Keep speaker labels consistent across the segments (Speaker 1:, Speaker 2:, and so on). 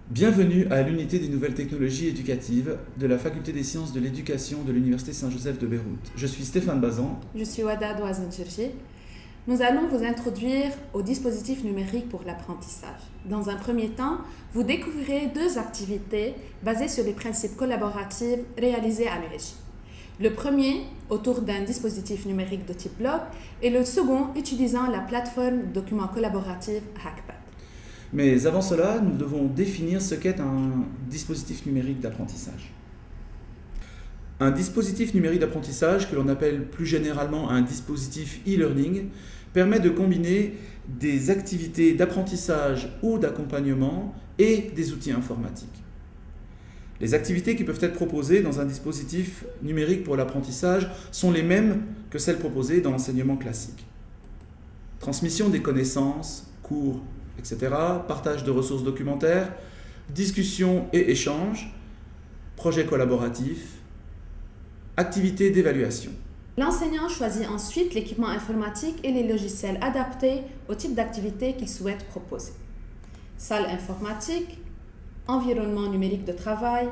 Speaker 1: Bienvenue à l'unité des nouvelles technologies éducatives de la Faculté des sciences de l'éducation de l'Université Saint-Joseph de Beyrouth. Je suis Stéphane Bazan.
Speaker 2: Je suis Wada Douazen-Cherchi. Nous allons vous introduire au dispositif numérique pour l'apprentissage. Dans un premier temps, vous découvrirez deux activités basées sur les principes collaboratifs réalisés à l'UEJ. Le premier, autour d'un dispositif numérique de type blog, et le second, utilisant la plateforme de documents collaboratifs Hackpad.
Speaker 1: Mais avant cela, nous devons définir ce qu'est un dispositif numérique d'apprentissage. Un dispositif numérique d'apprentissage, que l'on appelle plus généralement un dispositif e-learning, permet de combiner des activités d'apprentissage ou d'accompagnement et des outils informatiques. Les activités qui peuvent être proposées dans un dispositif numérique pour l'apprentissage sont les mêmes que celles proposées dans l'enseignement classique. Transmission des connaissances, cours, etc., partage de ressources documentaires, discussions et échanges, projets collaboratifs, activités d'évaluation.
Speaker 2: L'enseignant choisit ensuite l'équipement informatique et les logiciels adaptés au type d'activité qu'il souhaite proposer. Salle informatique, environnement numérique de travail,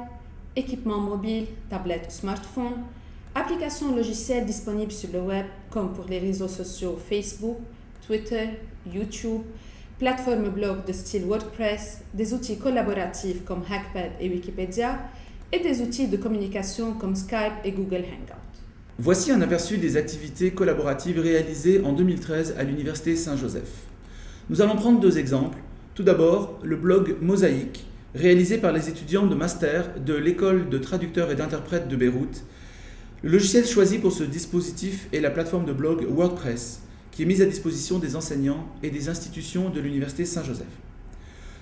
Speaker 2: équipement mobile, tablette ou smartphone, applications logicielles disponibles sur le web comme pour les réseaux sociaux Facebook, Twitter, YouTube, plateformes blog de style WordPress, des outils collaboratifs comme Hackpad et Wikipédia et des outils de communication comme Skype et Google Hangout.
Speaker 1: Voici un aperçu des activités collaboratives réalisées en 2013 à l'Université Saint-Joseph. Nous allons prendre deux exemples. Tout d'abord, le blog Mosaïque, réalisé par les étudiants de master de l'école de traducteurs et d'interprètes de Beyrouth. Le logiciel choisi pour ce dispositif est la plateforme de blog WordPress, qui est mise à disposition des enseignants et des institutions de l'Université Saint-Joseph.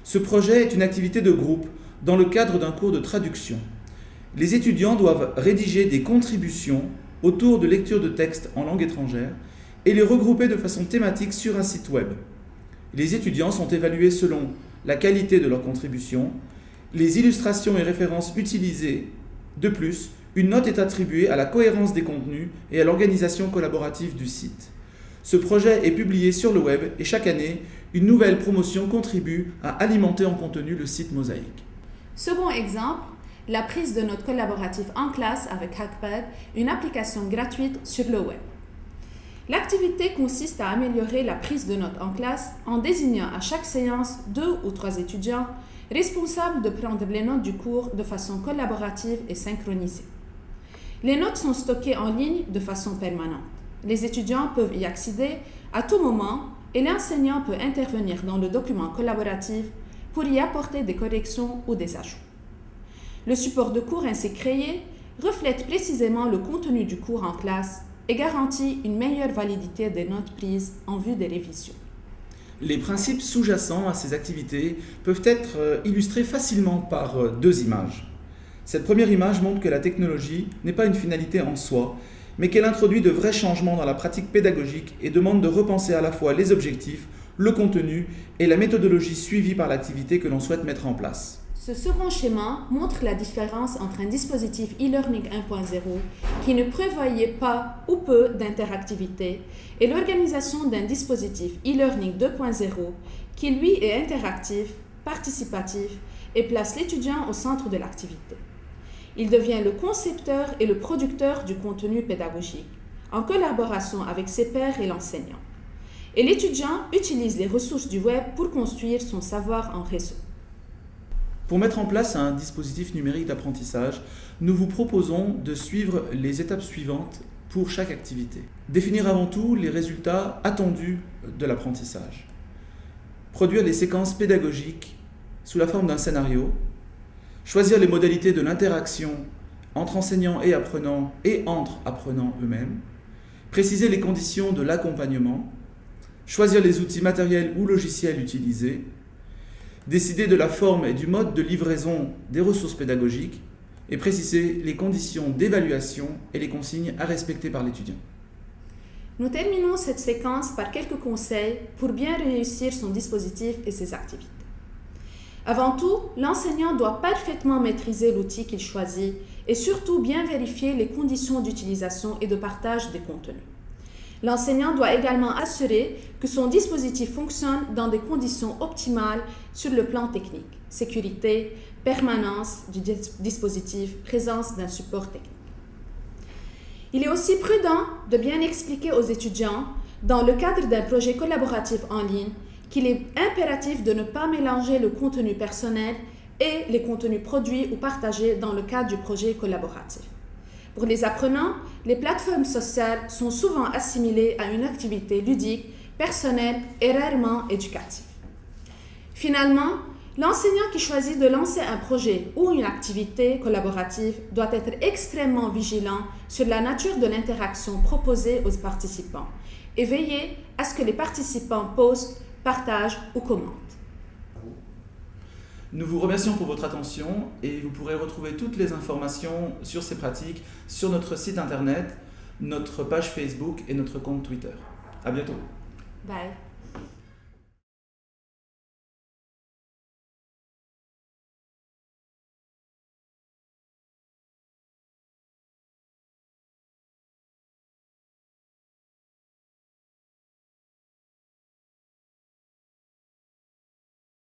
Speaker 1: Ce projet est une activité de groupe dans le cadre d'un cours de traduction. Les étudiants doivent rédiger des contributions autour de lecture de textes en langue étrangère et les regrouper de façon thématique sur un site web. Les étudiants sont évalués selon la qualité de leurs contributions, les illustrations et références utilisées. De plus, une note est attribuée à la cohérence des contenus et à l'organisation collaborative du site. Ce projet est publié sur le web et chaque année, une nouvelle promotion contribue à alimenter en contenu le site Mosaïque.
Speaker 2: Second exemple, la prise de notes collaboratives en classe avec Hackpad, une application gratuite sur le web. L'activité consiste à améliorer la prise de notes en classe en désignant à chaque séance 2 ou 3 étudiants responsables de prendre les notes du cours de façon collaborative et synchronisée. Les notes sont stockées en ligne de façon permanente. Les étudiants peuvent y accéder à tout moment et l'enseignant peut intervenir dans le document collaboratif pour y apporter des corrections ou des ajouts. Le support de cours ainsi créé reflète précisément le contenu du cours en classe et garantit une meilleure validité des notes prises en vue des révisions.
Speaker 1: Les principes sous-jacents à ces activités peuvent être illustrés facilement par deux images. Cette première image montre que la technologie n'est pas une finalité en soi, mais qu'elle introduit de vrais changements dans la pratique pédagogique et demande de repenser à la fois les objectifs, le contenu et la méthodologie suivie par l'activité que l'on souhaite mettre en place.
Speaker 2: Ce second schéma montre la différence entre un dispositif e-learning 1.0 qui ne prévoyait pas ou peu d'interactivité et l'organisation d'un dispositif e-learning 2.0 qui lui est interactif, participatif et place l'étudiant au centre de l'activité. Il devient le concepteur et le producteur du contenu pédagogique, en collaboration avec ses pairs et l'enseignant. Et l'étudiant utilise les ressources du web pour construire son savoir en réseau.
Speaker 1: Pour mettre en place un dispositif numérique d'apprentissage, nous vous proposons de suivre les étapes suivantes pour chaque activité. Définir avant tout les résultats attendus de l'apprentissage. Produire des séquences pédagogiques sous la forme d'un scénario. Choisir les modalités de l'interaction entre enseignants et entre apprenants eux-mêmes. Préciser les conditions de l'accompagnement. Choisir les outils matériels ou logiciels utilisés. Décider de la forme et du mode de livraison des ressources pédagogiques et préciser les conditions d'évaluation et les consignes à respecter par l'étudiant.
Speaker 2: Nous terminons cette séquence par quelques conseils pour bien réussir son dispositif et ses activités. Avant tout, l'enseignant doit parfaitement maîtriser l'outil qu'il choisit et surtout bien vérifier les conditions d'utilisation et de partage des contenus. L'enseignant doit également assurer que son dispositif fonctionne dans des conditions optimales sur le plan technique, sécurité, permanence du dispositif, présence d'un support technique. Il est aussi prudent de bien expliquer aux étudiants, dans le cadre d'un projet collaboratif en ligne, qu'il est impératif de ne pas mélanger le contenu personnel et les contenus produits ou partagés dans le cadre du projet collaboratif. Pour les apprenants, les plateformes sociales sont souvent assimilées à une activité ludique, personnelle et rarement éducative. Finalement, l'enseignant qui choisit de lancer un projet ou une activité collaborative doit être extrêmement vigilant sur la nature de l'interaction proposée aux participants et veiller à ce que les participants postent, partagent ou commentent.
Speaker 1: Nous vous remercions pour votre attention et vous pourrez retrouver toutes les informations sur ces pratiques sur notre site internet, notre page Facebook et notre compte Twitter. À bientôt.
Speaker 2: Bye.